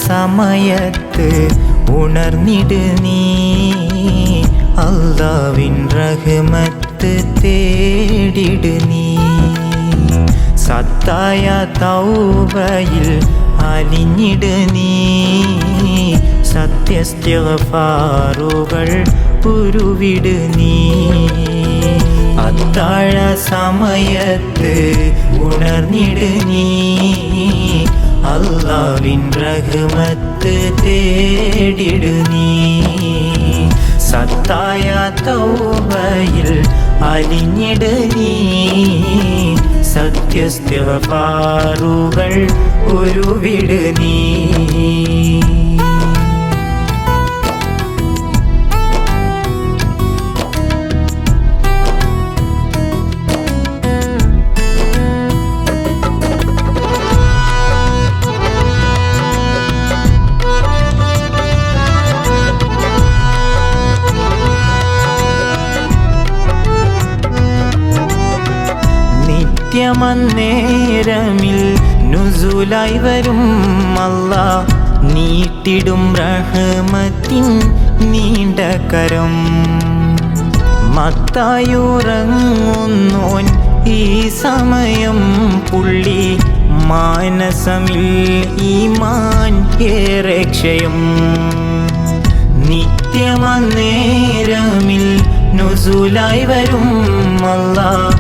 സമയത്ത് ഉണർന്നിട് നീ അല്ലാഹ്വിൻ റഹ്മത്ത് തേടിട് നീ സത്തായ തൗബയിൽ അലിഞ്ഞിട് നീ സത്യസ്തിഗ്ഫാറുകൾ ഉരുവിട് നീ അത്താഴ സമയത്ത് ഉണർന്നിട് നീ അല്ലാഹ്വിൻ റഹ്മത്ത് തേടിട് നീ സത്തായ തൗബയിൽ അലിഞ്ഞിട് നീ സത്യസ്തിഗ്ഫാറുകൾ ഉരുവിട് നീ നിത്യമന്നേരമിൽ നുസൂലായി വരും അല്ലാഹ് നീട്ടിടും റഹ്മത്തിൻ നീണ്ട കരം മത്തായുറങ്ങുന്നോൻ ഈ സമയം പുള്ളി മാനസമിൽ ഈമാൻ ഏറെ ക്ഷയം നിത്യമന്നേരമിൽ നുസൂലായി വരും അല്ലാഹ്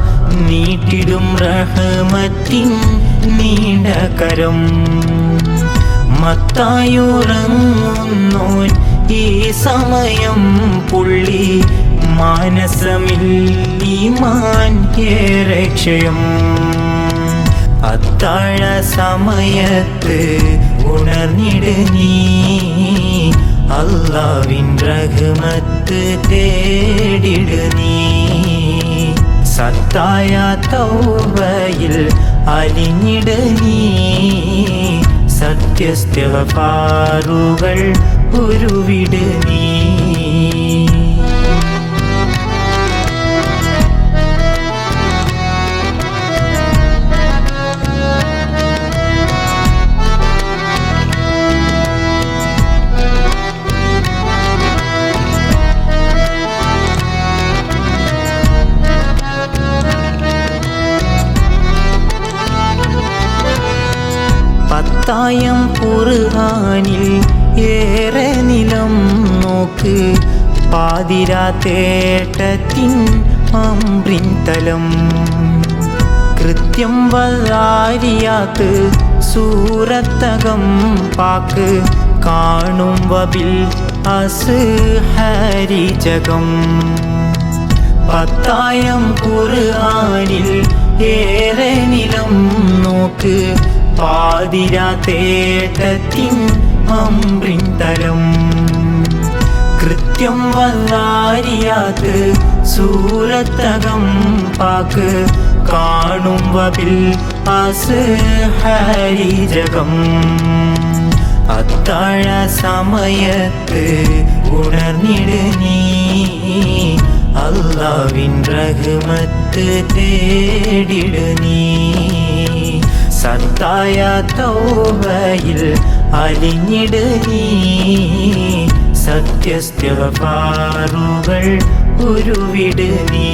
നീട്ടിടും റഹ്മത്തിൻ നീണ്ട കരം മത്തായുറങ്ങുന്നോൻ ഈ സമയം പുള്ളി മാനസമിൽ ഈമാൻ ഏറെ ക്ഷയം അത്താഴ സമയത്ത് ഉണർന്നിട് നീ അല്ലാഹ്വിൻ റഹ്മത്ത് തേടിട് നീ സത്തായ തൗബയിൽ അലിഞ്ഞിട് നീ സത്യസ്തിഗ്ഫാറുകൾ ഉരുവിട് നീ പത്തായം ഖുർആനിൽ ഏറെ നിലം നോക്ക് പാതിരാത്തേട്ടത്തിൻ അംറിൻ തലം കൃത്യം വദാരിയാത്ത് സൂറത്തകം പാക്ക് കാണും വബിൽ അസ്ഹാരി ജഗം പത്തായം ഖുർആനിൽ ഏറെ നിലം നോക്ക് പാതിരാത്തേട്ടത്തിൻ അംറിൻ തലം കൃത്യം വദാരിയാത്ത് സൂറത്തകം പാക്ക് കാണും വബിൽ അസ്ഹാരി ജഗം അത്താഴ സമയത്ത് ഉണർന്നിട് നീ അല്ലാഹ്വിൻ റഹ്മത്ത് തേടിട് നീ സത്തായ തൗബയിൽ അലിഞ്ഞിട് നീ സത്യസ്തിഗ്ഫാറുകൾ ഉരുവിട് നീ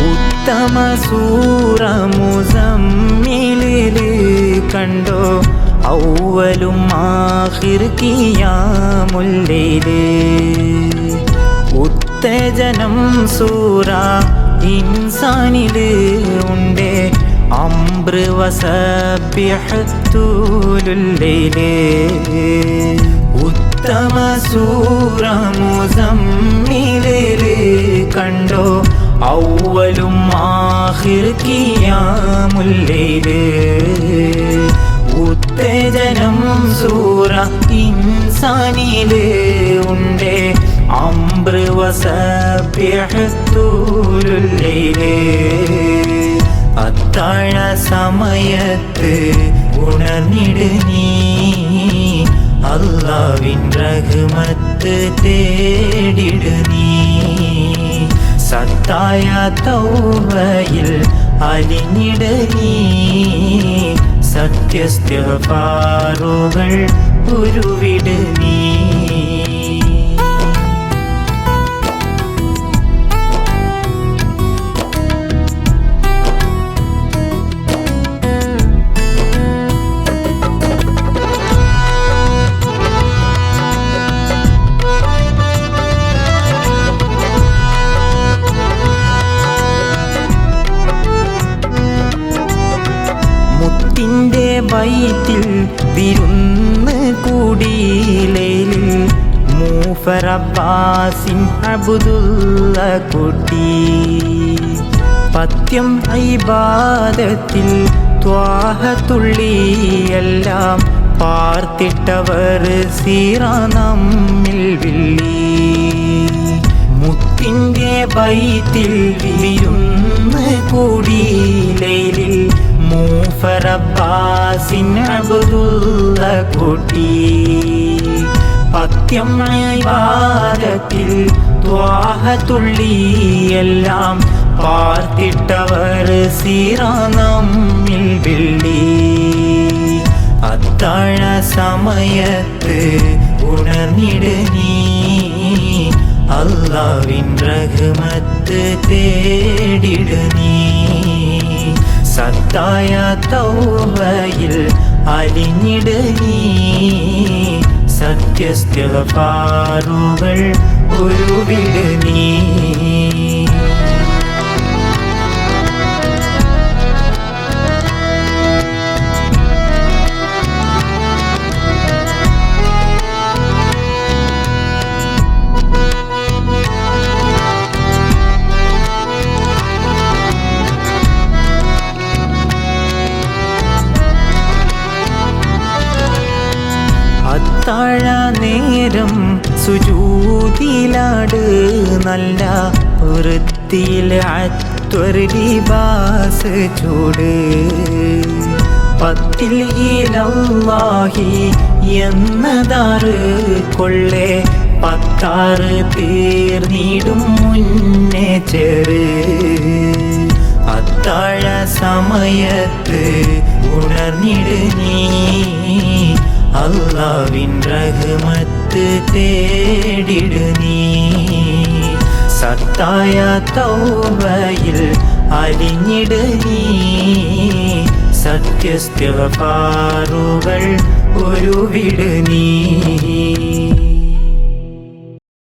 ഉത്തമ സൂറ മുസമ്മിലില് കണ്ടോ ഔവലും ആഖിർ ഖിയാമുൽ ലൈല് ഉത്തേജനം സൂറ ഇൻസാനില് ഉണ്ട് അംബ്ര വസബ്ബിഹ് തൂലുൽ ലൈല് ഉത്തമ സൂറ മുസമ്മിലില് കണ്ടോ ഔവലും ആഖിർ ഖിയാമുൽ ലൈല് ഉത്തേജനം സൂറ ഇൻസാനില് ഉണ്ട് അംറ് വസബ്ബിഹ് തൂലുൽ ലൈല്. അത്താഴ സമയത്ത് ഉണർന്നിട് നീ, അല്ലാഹ്വിൻ റഹ്മത്ത് തേടിട് നീ. സത്തായ തൗബയിൽ അലിഞ്ഞിട് നീ, സത്യസ്തിഗ്ഫാറുകൾ ഉരുവിട് നീ. മുത്തിൻ്റെ ബൈത്തിൽ വിരുന്ന് കൂടിയിലേലിൽ മൂഫർ അബ്ബാസിൻ അബ്ദുള്ള കുട്ടി. പത്യം ഇബാദത്തിൽ ത്വാഹത്തുള്ളിയെല്ലാം പാർത്തിട്ടവർ സീറ നമ്മിൽ വിള്ളി. മുത്തിൻ്റെ ബൈത്തിൽ വിരുന്ന് കൂടിയിലേലിൽ മൂഫർ അബ്ബാസിൻ അബ്ദുള്ള കുട്ടി. പത്യം ഇബാദത്തിൽ ത്വാഹത്തുള്ളിയെല്ലാം പാർത്തിട്ടവർ സീറ നമ്മിൽ വിള്ളി. അത്താഴ സമയത്ത് ഉണർന്നിട് നീ, അല്ലാഹ്വിൻ റഹ്മത്ത് തേടിട് നീ. സത്തായ തൗബയിൽ അലിഞ്ഞിട് നീ, സത്യസ്തിഗ്ഫാറുകൾ ഉരുവിട് നീ. അത്താഴ നേരം സുജൂദിലാട് നല്ല വൃത്തിയിൽ അത്വർ ലിബാസ് ചൂട്. പത്തിൽ ഇലല്ലാഹി എന്നതാറ് കൊള്ളേ പത്താറ് തീർന്നിടും മുന്നേ ചെറ്. അത്താഴ സമയത്ത് ഉണർന്നിട് നീ, അല്ലാഹ്വിൻ റഹ്മത്ത് തേടിട് നീ. സത്തായ തൗബയിൽ അലിഞ്ഞിട് നീ, സത്യസ്തിഗ്ഫാറുകൾ ഉരുവിട് നീ.